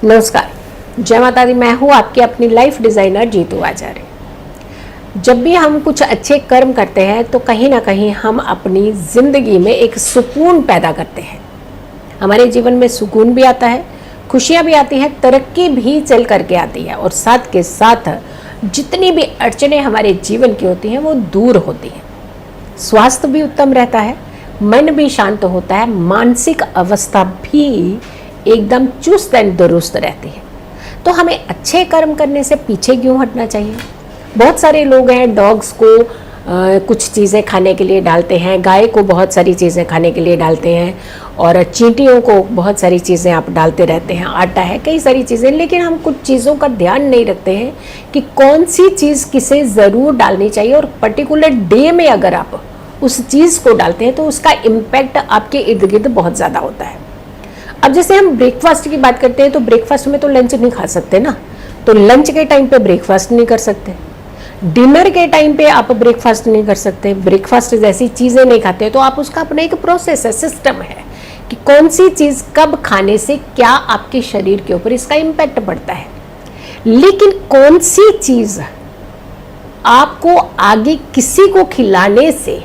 नमस्कार, जय माता दी। मैं हूँ आपकी अपनी लाइफ डिज़ाइनर जीतू आचार्य। जब भी हम कुछ अच्छे कर्म करते हैं तो कहीं ना कहीं हम अपनी ज़िंदगी में एक सुकून पैदा करते हैं। हमारे जीवन में सुकून भी आता है, खुशियाँ भी आती हैं, तरक्की भी चल करके आती है और साथ के साथ जितनी भी अड़चनें हमारे जीवन की होती हैं वो दूर होती हैं। स्वास्थ्य भी उत्तम रहता है, मन भी शांत होता है, मानसिक अवस्था भी एकदम चुस्त एंड दुरुस्त रहती है। तो हमें अच्छे कर्म करने से पीछे क्यों हटना चाहिए। बहुत सारे लोग हैं, डॉग्स को कुछ चीज़ें खाने के लिए डालते हैं, गाय को बहुत सारी चीज़ें खाने के लिए डालते हैं और चींटियों को बहुत सारी चीज़ें आप डालते रहते हैं, आटा है, कई सारी चीज़ें। लेकिन हम कुछ चीज़ों का ध्यान नहीं रखते हैं कि कौन सी चीज़ किसे ज़रूर डालनी चाहिए और पर्टिकुलर डे में अगर आप उस चीज़ को डालते हैं तो उसका इम्पैक्ट आपके इर्द गिर्द बहुत ज़्यादा होता है। अब जैसे हम ब्रेकफास्ट की बात करते हैं तो ब्रेकफास्ट में तो लंच नहीं खा सकते ना, तो लंच के टाइम पे ब्रेकफास्ट नहीं कर सकते, डिनर के टाइम पे आप ब्रेकफास्ट नहीं कर सकते, ब्रेकफास्ट जैसी चीज़ें नहीं खाते। तो आप उसका अपना एक प्रोसेस है, सिस्टम है कि कौन सी चीज़ कब खाने से क्या आपके शरीर के ऊपर इसका इम्पैक्ट पड़ता है। लेकिन कौन सी चीज़ आपको आगे किसी को खिलाने से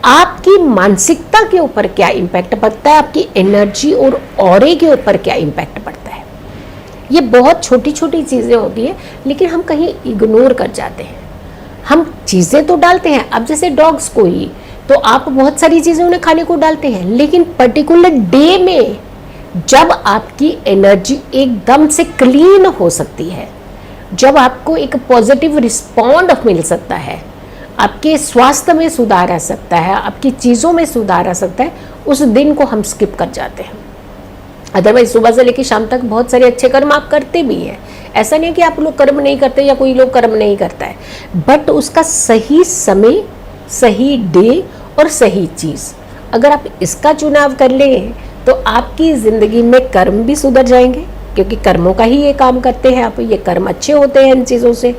आपकी मानसिकता के ऊपर क्या इम्पैक्ट पड़ता है, आपकी एनर्जी और ऑरे के ऊपर क्या इम्पैक्ट पड़ता है। ये बहुत छोटी छोटी चीज़ें होती हैं लेकिन हम कहीं इग्नोर कर जाते हैं। हम चीज़ें तो डालते हैं, अब जैसे डॉग्स को ही तो आप बहुत सारी चीज़ें उन्हें खाने को डालते हैं, लेकिन पर्टिकुलर डे में जब आपकी एनर्जी एकदम से क्लीन हो सकती है, जब आपको एक पॉजिटिव रिस्पॉन्ड मिल सकता है, आपके स्वास्थ्य में सुधार आ सकता है, आपकी चीज़ों में सुधार आ सकता है, उस दिन को हम स्किप कर जाते हैं। अदरवाइज सुबह से लेकर शाम तक बहुत सारे अच्छे कर्म आप करते भी हैं। ऐसा नहीं है कि आप लोग कर्म नहीं करते या कोई लोग कर्म नहीं करता है, बट उसका सही समय, सही डे और सही चीज़ अगर आप इसका चुनाव कर लें तो आपकी ज़िंदगी में कर्म भी सुधर जाएंगे, क्योंकि कर्मों का ही ये काम करते हैं आप। ये कर्म अच्छे होते हैं इन चीज़ों से।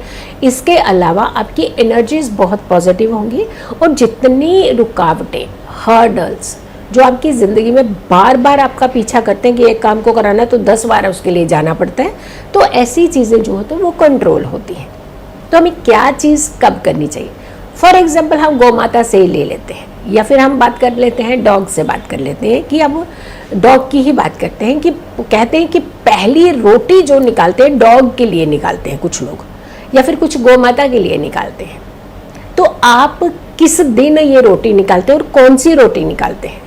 इसके अलावा आपकी एनर्जीज बहुत पॉजिटिव होंगी और जितनी रुकावटें, हर्डल्स जो आपकी ज़िंदगी में बार बार आपका पीछा करते हैं कि एक काम को कराना है तो 10 बार उसके लिए जाना पड़ता है, तो ऐसी चीज़ें जो होती हैं वो कंट्रोल होती हैं। तो हमें क्या चीज़ कब करनी चाहिए। फॉर एग्जाम्पल हम गौ माता से ही ले लेते हैं, या फिर हम बात कर लेते हैं डॉग से बात कर लेते हैं कि अब डॉग की ही बात करते हैं कि कहते हैं कि पहली रोटी जो निकालते हैं डॉग के लिए निकालते हैं कुछ लोग, या फिर कुछ गौ माता के लिए निकालते हैं। तो आप किस दिन ये रोटी निकालते हैं और कौन सी रोटी निकालते हैं।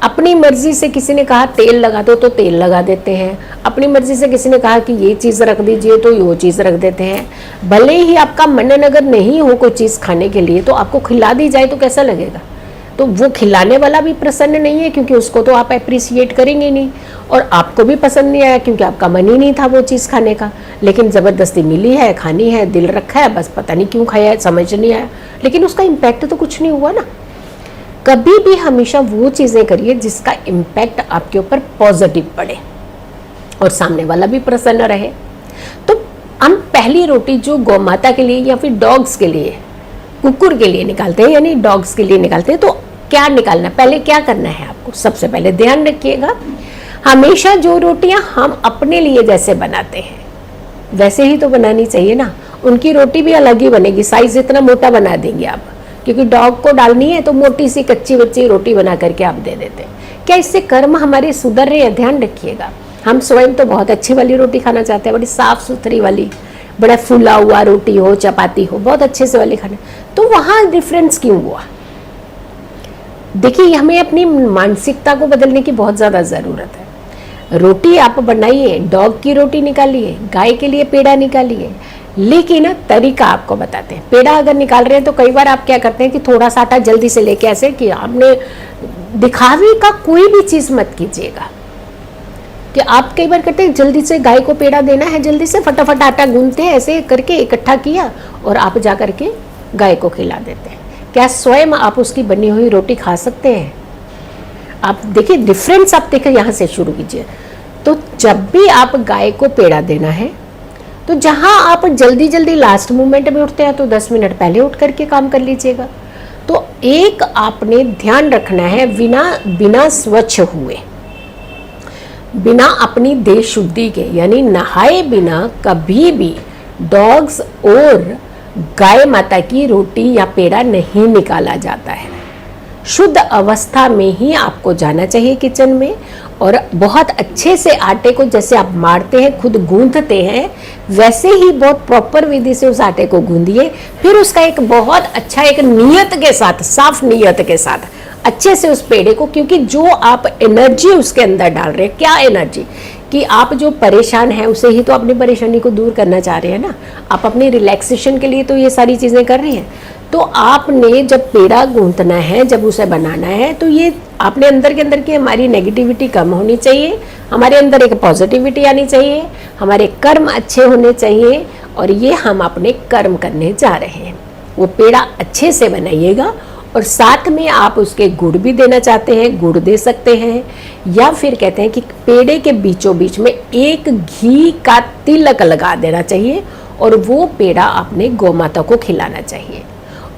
अपनी मर्जी से किसी ने कहा तेल लगा दो तो तेल लगा देते हैं, अपनी मर्जी से किसी ने कहा कि ये चीज़ रख दीजिए तो वो चीज़ रख देते हैं। भले ही आपका मनन अगर नहीं हो कोई चीज़ खाने के लिए तो आपको खिला दी जाए तो कैसा लगेगा। तो वो खिलाने वाला भी प्रसन्न नहीं है, क्योंकि उसको तो आप अप्रिसिएट करेंगे नहीं, और आपको भी पसंद नहीं आया क्योंकि आपका मन ही नहीं था वो चीज़ खाने का। लेकिन ज़बरदस्ती मिली है, खानी है, दिल रखा है, बस पता नहीं क्यों खाया है, समझ नहीं आया, लेकिन उसका इम्पैक्ट तो कुछ नहीं हुआ ना। कभी भी हमेशा वो चीज़ें करिए जिसका इम्पैक्ट आपके ऊपर पॉजिटिव पड़े और सामने वाला भी प्रसन्न रहे। तो हम पहली रोटी जो गौ माता के लिए या फिर डॉग्स के लिए, कुकुर के लिए निकालते हैं, यानी डॉग्स के लिए निकालते हैं, तो क्या निकालना, पहले क्या करना है आपको। सबसे पहले ध्यान रखिएगा, हमेशा जो रोटियां हम अपने लिए जैसे बनाते हैं वैसे ही तो बनानी चाहिए ना। उनकी रोटी भी अलग ही बनेगी, साइज इतना मोटा बना देंगे आप, क्योंकि डॉग को डालनी है तो मोटी सी कच्ची बच्ची रोटी बना करके आप दे देते हैं। क्या इससे कर्म हमारे सुधर रहे हैं। ध्यान रखिएगा, हम स्वयं तो बहुत अच्छी वाली रोटी खाना चाहते हैं, बड़ी साफ सुथरी वाली, बड़ा फूला हुआ रोटी हो, चपाती हो, बहुत अच्छे से वाली खाना, तो वहाँ डिफरेंस क्यों हुआ। देखिए, हमें अपनी मानसिकता को बदलने की बहुत ज़्यादा ज़रूरत है। रोटी आप बनाइए, डॉग की रोटी निकालिए, गाय के लिए पेड़ा निकालिए, लेकिन तरीका आपको बताते हैं। पेड़ा अगर निकाल रहे हैं तो कई बार आप क्या करते हैं कि थोड़ा सा आटा जल्दी से लेके, ऐसे कि आपने दिखावे का कोई भी चीज़ मत कीजिएगा। कि आप कई बार करते हैं जल्दी से गाय को पेड़ा देना है, जल्दी से फटाफट आटा गूंथते हैं, ऐसे करके इकट्ठा किया और आप जा करके गाय को खिला देते हैं। क्या स्वयं आप उसकी बनी हुई रोटी खा सकते हैं। आप देखिए डिफरेंस, आप देखिए यहाँ से शुरू कीजिए। तो जब भी आप गाय को पेड़ा देना है तो जहां आप जल्दी जल्दी लास्ट मोमेंट में उठते हैं तो 10 मिनट पहले उठ करके काम कर लीजिएगा। तो एक आपने ध्यान रखना है, बिना स्वच्छ हुए बिना अपनी देह शुद्धि के यानी नहाए बिना कभी भी डॉग्स और गाय माता की रोटी या पेड़ा नहीं निकाला जाता है। शुद्ध अवस्था में ही आपको जाना चाहिए किचन में, और बहुत अच्छे से आटे को जैसे आप मारते हैं, खुद गूंथते हैं, वैसे ही बहुत प्रॉपर विधि से उस आटे को गूंदिए। फिर उसका एक बहुत अच्छा एक नियत के साथ, साफ नियत के साथ अच्छे से उस पेड़े को, क्योंकि जो आप एनर्जी उसके अंदर डाल रहे हैं, क्या एनर्जी कि आप जो परेशान हैं उसे ही तो अपनी परेशानी को दूर करना चाह रहे हैं ना, आप अपनी रिलैक्सेशन के लिए तो ये सारी चीज़ें कर रही हैं। तो आपने जब पेड़ा गूंथना है, जब उसे बनाना है, तो ये आपने अंदर के अंदर की हमारी नेगेटिविटी कम होनी चाहिए, हमारे अंदर एक पॉजिटिविटी आनी चाहिए, हमारे कर्म अच्छे होने चाहिए, और ये हम अपने कर्म करने जा रहे हैं। वो पेड़ा अच्छे से बनाइएगा, और साथ में आप उसके गुड़ भी देना चाहते हैं, गुड़ दे सकते हैं, या फिर कहते हैं कि पेड़े के बीचों बीच में एक घी का तिलक लगा देना चाहिए, और वो पेड़ा आपने गौ माता को खिलाना चाहिए।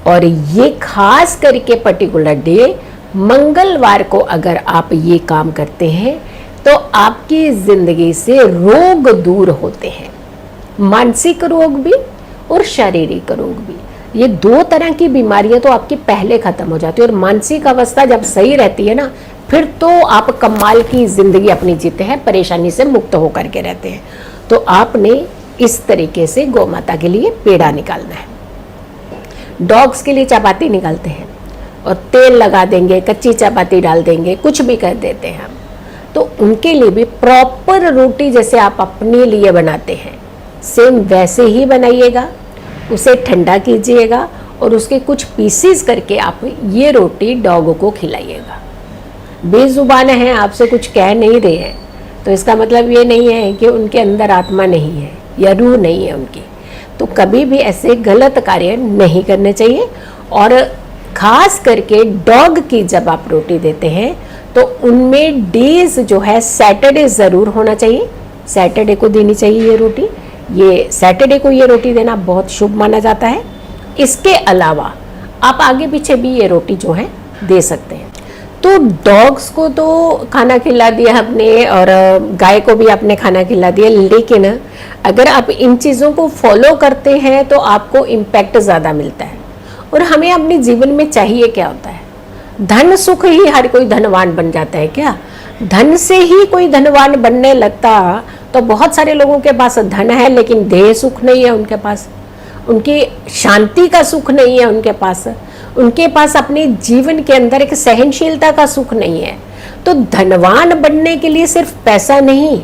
और ये खास करके पर्टिकुलर डे मंगलवार को अगर आप ये काम करते हैं तो आपकी जिंदगी से रोग दूर होते हैं, मानसिक रोग भी और शारीरिक रोग भी। ये दो तरह की बीमारियां तो आपकी पहले खत्म हो जाती है, और मानसिक अवस्था जब सही रहती है ना, फिर तो आप कमाल की जिंदगी अपनी जीते हैं, परेशानी से मुक्त होकर के रहते हैं। तो आपने इस तरीके से गौ माता के लिए पेड़ा निकालना है। डॉग्स के लिए चपाती निकालते हैं और तेल लगा देंगे, कच्ची चपाती डाल देंगे, कुछ भी कर देते हैं हम, तो उनके लिए भी प्रॉपर रोटी जैसे आप अपने लिए बनाते हैं सेम वैसे ही बनाइएगा, उसे ठंडा कीजिएगा, और उसके कुछ पीसीस करके आप ये रोटी डॉग को खिलाइएगा। बेजुबान हैं, आपसे कुछ कह नहीं रहे हैं, तो इसका मतलब ये नहीं है कि उनके अंदर आत्मा नहीं है या रूह नहीं है उनकी। तो कभी भी ऐसे गलत कार्य नहीं करने चाहिए। और खास करके डॉग की जब आप रोटी देते हैं तो उनमें डेज जो है सैटरडे ज़रूर होना चाहिए, सैटरडे को देनी चाहिए ये रोटी। ये सैटरडे को ये रोटी देना बहुत शुभ माना जाता है। इसके अलावा आप आगे पीछे भी ये रोटी जो है दे सकते हैं। तो डॉग्स को तो खाना खिला दिया आपने, और गाय को भी आपने खाना खिला दिया, लेकिन अगर आप इन चीज़ों को फॉलो करते हैं तो आपको इम्पैक्ट ज़्यादा मिलता है। और हमें अपने जीवन में चाहिए क्या होता है? धन सुख ही हर कोई धनवान बन जाता है क्या? धन से ही कोई धनवान बनने लगता तो बहुत सारे लोगों के पास धन है लेकिन देह सुख नहीं है उनके पास, उनकी शांति का सुख नहीं है उनके पास अपने जीवन के अंदर एक सहनशीलता का सुख नहीं है। तो धनवान बनने के लिए सिर्फ पैसा नहीं,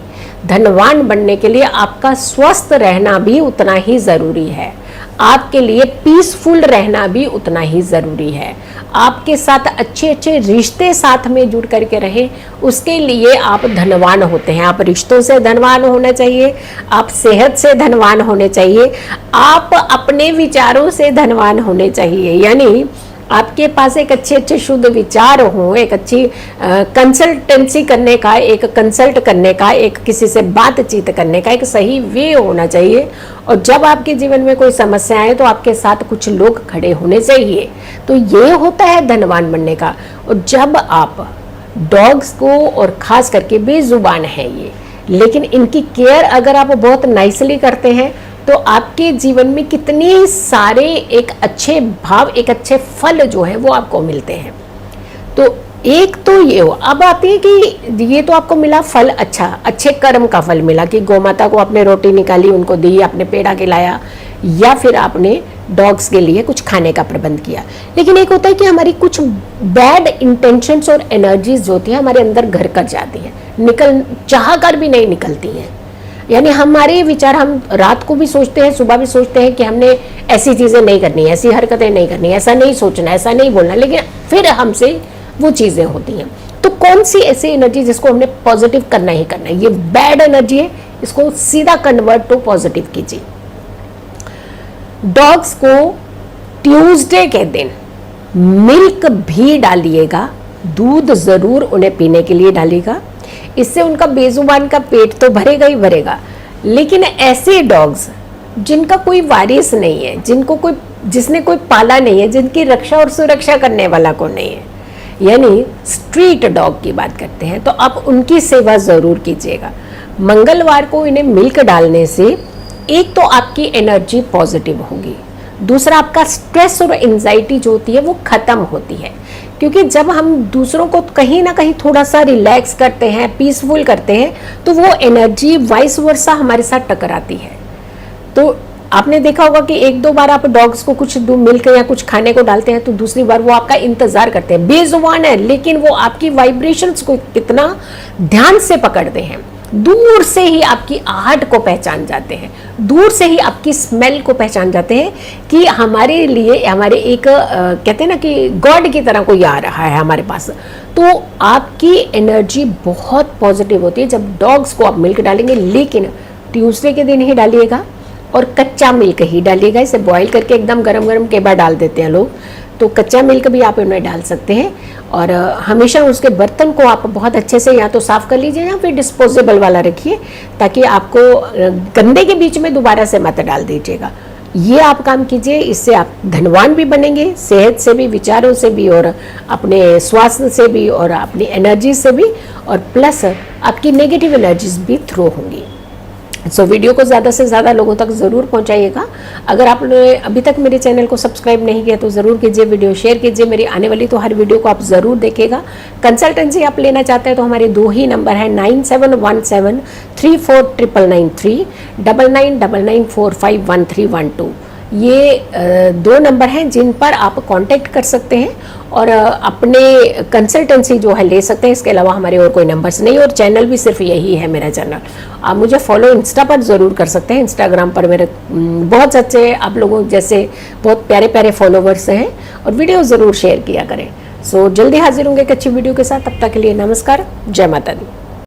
धनवान बनने के लिए आपका स्वस्थ रहना भी उतना ही ज़रूरी है, आपके लिए पीसफुल रहना भी उतना ही ज़रूरी है, आपके साथ अच्छे अच्छे रिश्ते साथ में जुड़ करके रहें, उसके लिए आप धनवान होते हैं। आप रिश्तों से धनवान होना चाहिए, आप सेहत से धनवान होने चाहिए, आप अपने विचारों से धनवान होने चाहिए। यानी आपके पास एक अच्छे अच्छे शुद्ध विचार हों, एक अच्छी कंसल्टेंसी करने का, एक कंसल्ट करने का, एक किसी से बातचीत करने का एक सही वे होना चाहिए। और जब आपके जीवन में कोई समस्या आए तो आपके साथ कुछ लोग खड़े होने चाहिए। तो ये होता है धनवान बनने का। और जब आप डॉग्स को, और ख़ास करके बेजुबान है ये, लेकिन इनकी केयर अगर आप बहुत नाइसली करते हैं तो आपके जीवन में कितने सारे एक अच्छे भाव, एक अच्छे फल जो है वो आपको मिलते हैं। तो एक तो ये हो, अब आती है कि ये तो आपको मिला फल, अच्छा अच्छे कर्म का फल मिला कि गौ माता को आपने रोटी निकाली, उनको दी, आपने पेड़ा खिलाया, या फिर आपने डॉग्स के लिए कुछ खाने का प्रबंध किया। लेकिन एक होता है कि हमारी कुछ बैड इंटेंशंस और एनर्जीज जो होती है हमारे अंदर घर कर जाती हैं, निकल चाह कर भी नहीं निकलती हैं। यानी हमारे विचार, हम रात को भी सोचते हैं, सुबह भी सोचते हैं कि हमने ऐसी चीज़ें नहीं करनी, ऐसी हरकतें नहीं करनी, ऐसा नहीं सोचना, ऐसा नहीं बोलना, लेकिन फिर हमसे वो चीज़ें होती हैं। तो कौन सी ऐसी एनर्जी जिसको हमने पॉजिटिव करना ही करना है? ये बैड एनर्जी है, इसको सीधा कन्वर्ट टू पॉजिटिव कीजिए। डॉग्स को ट्यूसडे के दिन मिल्क भी डालिएगा, दूध ज़रूर उन्हें पीने के लिए डालिएगा। इससे उनका बेजुबान का पेट तो भरेगा ही भरेगा। लेकिन ऐसे डॉग्स जिनका कोई वारिस नहीं है, जिसने कोई पाला नहीं है, जिनकी रक्षा और सुरक्षा करने वाला को नहीं है, यानी स्ट्रीट डॉग की बात करते हैं, तो आप उनकी सेवा ज़रूर कीजिएगा। मंगलवार को इन्हें मिल्क डालने से एक तो आपकी एनर्जी पॉजिटिव होगी, दूसरा आपका स्ट्रेस और एंजाइटी जो होती है वो ख़त्म होती है, क्योंकि जब हम दूसरों को कहीं ना कहीं थोड़ा सा रिलैक्स करते हैं, पीसफुल करते हैं, तो वो एनर्जी वाइस वर्सा हमारे साथ टकराती है। तो आपने देखा होगा कि एक दो बार आप डॉग्स को कुछ मिल्क या कुछ खाने को डालते हैं तो दूसरी बार वो आपका इंतजार करते हैं, बेजुबान है लेकिन वो आपकी वाइब्रेशंस को कितना ध्यान से पकड़ते हैं, दूर से ही आपकी आहट को पहचान जाते हैं, दूर से ही आपकी स्मेल को पहचान जाते हैं कि हमारे लिए हमारे एक कहते हैं ना कि गॉड की तरह कोई आ रहा है हमारे पास। तो आपकी एनर्जी बहुत पॉजिटिव होती है जब डॉग्स को आप मिल्क डालेंगे, लेकिन ट्यूसडे के दिन ही डालिएगा और कच्चा मिल्क ही डालिएगा। इसे बॉईल करके एकदम गरम गरम के बाद डाल देते हैं लोग, तो कच्चा मिल्क भी आप इनमें डाल सकते हैं। और हमेशा उसके बर्तन को आप बहुत अच्छे से या तो साफ़ कर लीजिए या फिर डिस्पोजेबल वाला रखिए, ताकि आपको गंदे के बीच में दोबारा से मत डाल दीजिएगा। ये आप काम कीजिए, इससे आप धनवान भी बनेंगे, सेहत से भी, विचारों से भी, और अपने स्वास्थ्य से भी, और अपनी एनर्जी से भी, और प्लस आपकी नेगेटिव एनर्जीज भी थ्रो होंगी। सो वीडियो को ज़्यादा से ज़्यादा लोगों तक ज़रूर पहुंचाइएगा। अगर आपने अभी तक मेरे चैनल को सब्सक्राइब नहीं किया तो ज़रूर कीजिए, वीडियो शेयर कीजिए, मेरी आने वाली तो हर वीडियो को आप ज़रूर देखिएगा। कंसल्टेंसी आप लेना चाहते हैं तो हमारे 2 ही नंबर हैं, 9717349993, 9999451312। ये 2 नंबर हैं जिन पर आप कांटेक्ट कर सकते हैं और अपने कंसल्टेंसी जो है ले सकते हैं। इसके अलावा हमारे और कोई नंबर्स नहीं, और चैनल भी सिर्फ यही है मेरा चैनल। आप मुझे फॉलो इंस्टा पर ज़रूर कर सकते हैं। इंस्टाग्राम पर मेरे बहुत अच्छे आप लोगों जैसे बहुत प्यारे प्यारे फॉलोवर्स हैं, और वीडियो ज़रूर शेयर किया करें। सो जल्दी हाजिर होंगे एक अच्छी वीडियो के साथ, तब तक के लिए नमस्कार, जय माता दी।